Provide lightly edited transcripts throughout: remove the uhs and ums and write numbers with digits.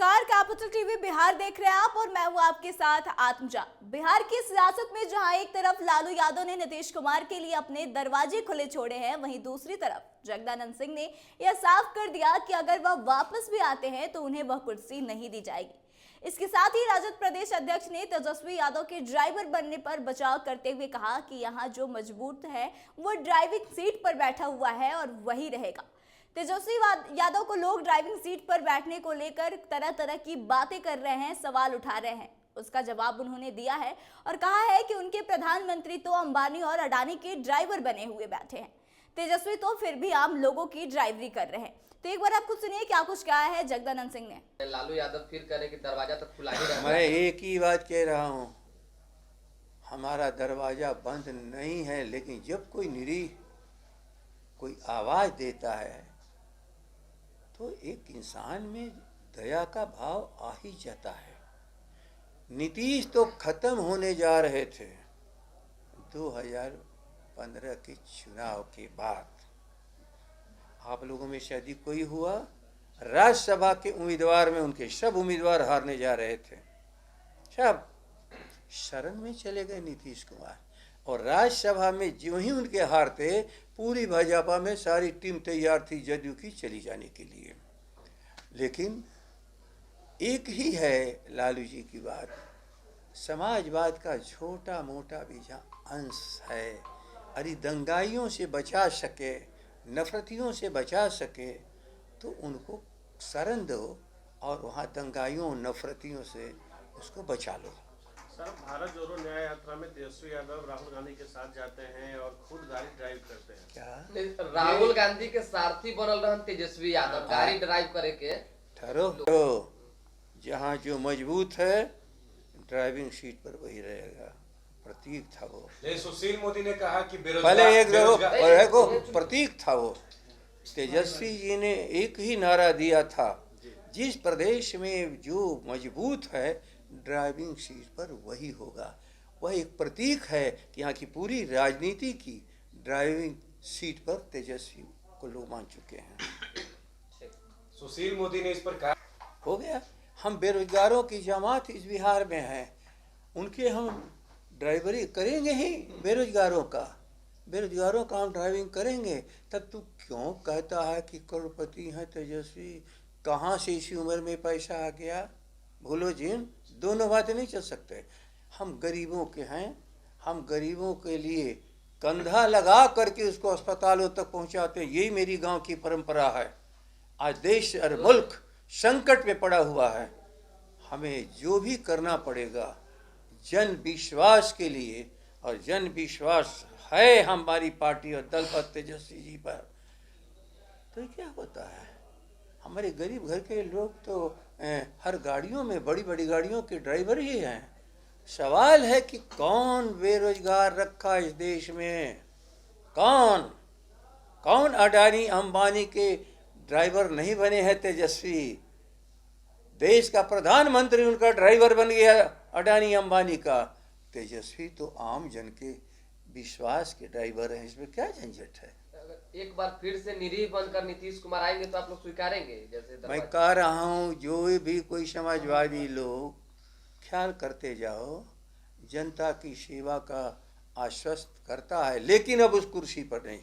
नमस्कार, capital TV Bihar देख रहे हैं आप और मैं हूं आपके साथ आत्मजा। बिहार की सियासत में जहां एक तरफ लालू यादव ने नीतीश कुमार के लिए अपने दरवाजे खुले छोड़े हैं, वहीं दूसरी तरफ जगदानंद सिंह ने यह साफ कर दिया कि अगर वह वापस भी आते हैं तो उन्हें वह कुर्सी नहीं दी जाएगी। इसके साथ ही राजद प्रदेश अध्यक्ष ने तेजस्वी यादव के ड्राइवर बनने पर बचाव करते हुए कहा कि यहाँ जो मजबूत है वो ड्राइविंग सीट पर बैठा हुआ है और वही रहेगा। तेजस्वी यादव को लोग ड्राइविंग सीट पर बैठने को लेकर तरह तरह की बातें कर रहे हैं, सवाल उठा रहे हैं। उसका जवाब उन्होंने दिया है और कहा है कि उनके प्रधानमंत्री तो अंबानी और अडानी के ड्राइवर बने हुए बैठे हैं, तेजस्वी तो फिर भी आम लोगों की ड्राइवरी कर रहे हैं। तो एक बार आप कुछ सुनिए क्या कुछ कहा है जगदानंद सिंह ने। लालू यादव फिर कह रहे कि दरवाजा तो खुला ही रहता है। मैं एक ही बात कह रहा हूँ, हमारा दरवाजा बंद नहीं है, लेकिन जब कोई निरीह कोई आवाज देता है तो एक इंसान में दया का भाव आ ही जाता है। नीतीश तो खत्म होने जा रहे थे 2015 के चुनाव के बाद। आप लोगों में शायद कोई हुआ, राज्यसभा के उम्मीदवार में उनके सब उम्मीदवार हारने जा रहे थे, सब शरण में चले गए नीतीश कुमार। और राज्यसभा में जो ही उनके हारते, पूरी भाजपा में सारी टीम तैयार थी जदयू की चली जाने के लिए। लेकिन एक ही है लालू जी की बात, समाजवाद का छोटा मोटा भी जहाँ अंश है, अरे दंगाइयों से बचा सके, नफरतियों से बचा सके तो उनको शरण दो और वहाँ दंगाइयों नफरतियों से उसको बचा लो। सर, भारत जोड़ो न्याय यात्रा में तेजस्वी यादव राहुल गांधी के साथ जाते हैं और खुद गाड़ी ड्राइव करते हैं। क्या राहुल गांधी के सारथी बनल रहन तेजस्वी यादव, गाड़ी ड्राइव करे के। ठहरो, तो जहाँ जो मजबूत है ड्राइविंग सीट पर वही रहेगा, प्रतीक था वो। सुशील मोदी ने कहा कि पहले एक प्रतीक था वो। तेजस्वी जी ने एक ही नारा दिया था, जिस प्रदेश में जो मजबूत है ड्राइविंग सीट पर वही होगा। वह एक प्रतीक है कि यहाँ की पूरी राजनीति की ड्राइविंग सीट पर तेजस्वी को लोग मान चुके हैं। सुशील मोदी ने इस पर कहा, हो गया। हम बेरोजगारों की जमात इस बिहार में है, उनके हम ड्राइवरी करेंगे ही। बेरोजगारों का हम ड्राइविंग करेंगे। तब तू क्यों कहता है कि करोड़पति हैं तेजस्वी? कहाँ से इसी उम्र में पैसा आ गया? भूलो जिन, दोनों बातें नहीं चल सकते। हम गरीबों के हैं, हम गरीबों के लिए कंधा लगा करके उसको अस्पतालों तक पहुंचाते हैं। यही मेरी गांव की परंपरा है। आज देश और मुल्क संकट में पड़ा हुआ है, हमें जो भी करना पड़ेगा जन विश्वास के लिए, और जन विश्वास है हमारी पार्टी और दल पर, तेजस्वी जी पर। तो क्या होता है, हमारे गरीब घर के लोग तो हर गाड़ियों में, बड़ी बड़ी गाड़ियों के ड्राइवर ही हैं। सवाल है कि कौन बेरोजगार रखा इस देश में? कौन अडानी अंबानी के ड्राइवर नहीं बने हैं तेजस्वी? देश का प्रधानमंत्री उनका ड्राइवर बन गया, अडानी अंबानी का। तेजस्वी तो आम जन के विश्वास के ड्राइवर हैं, इसमें क्या झंझट है? एक बार फिर से निरीह बनकर नीतीश कुमार आएंगे तो आप लोग स्वीकारेंगे? जैसे मैं कह रहा हूँ, जो भी कोई समाजवादी लोग ख्याल करते जाओ, जनता की सेवा का आश्वस्त करता है, लेकिन अब उस कुर्सी पर नहीं।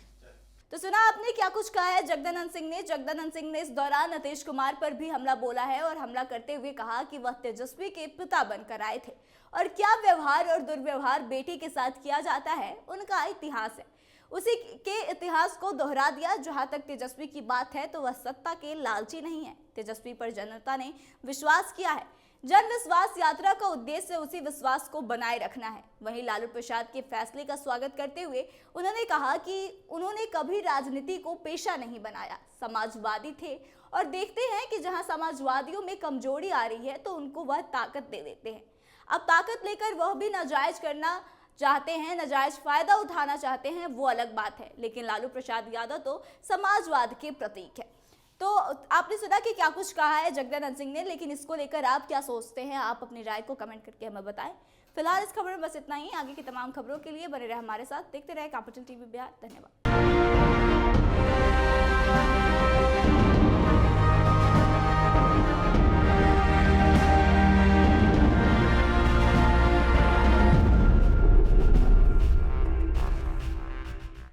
तो सुना आपने क्या कुछ कहा है जगदानंद सिंह ने। जगदानंद सिंह ने इस दौरान नीतीश कुमार पर भी हमला बोला है और हमला करते हुए कहा कि वह तेजस्वी के पिता बनकर आए थे और क्या व्यवहार और दुर्व्यवहार बेटी के साथ किया जाता है उनका इतिहास है, उसी के इतिहास को दोहरा दिया। जहां तक तेजस्वी की बात है तो वह सत्ता के लालची नहीं है। तेजस्वी पर जनता ने विश्वास किया है। जन विश्वास यात्रा का उद्देश्य उसी विश्वास को बनाए रखना है। वहीं लालू प्रसाद के फैसले का स्वागत करते हुए उन्होंने कहा कि उन्होंने कभी राजनीति को पेशा नहीं बनाया, समाजवादी थे और देखते हैं कि जहां समाजवादियों में कमजोरी आ रही है तो उनको वह ताकत दे देते हैं। अब ताकत लेकर वह भी नाजायज करना चाहते हैं, नाजायज फायदा उठाना चाहते हैं, वो अलग बात है। लेकिन लालू प्रसाद यादव तो समाजवाद के प्रतीक है। तो आपने सुना कि क्या कुछ कहा है जगदानंद सिंह ने, लेकिन इसको लेकर आप क्या सोचते हैं? आप अपनी राय को कमेंट करके हमें बताएं। फिलहाल इस खबर में बस इतना ही। आगे की तमाम खबरों के लिए बने रहे हमारे साथ, देखते रहे कैपिटल टीवी बिहार। धन्यवाद।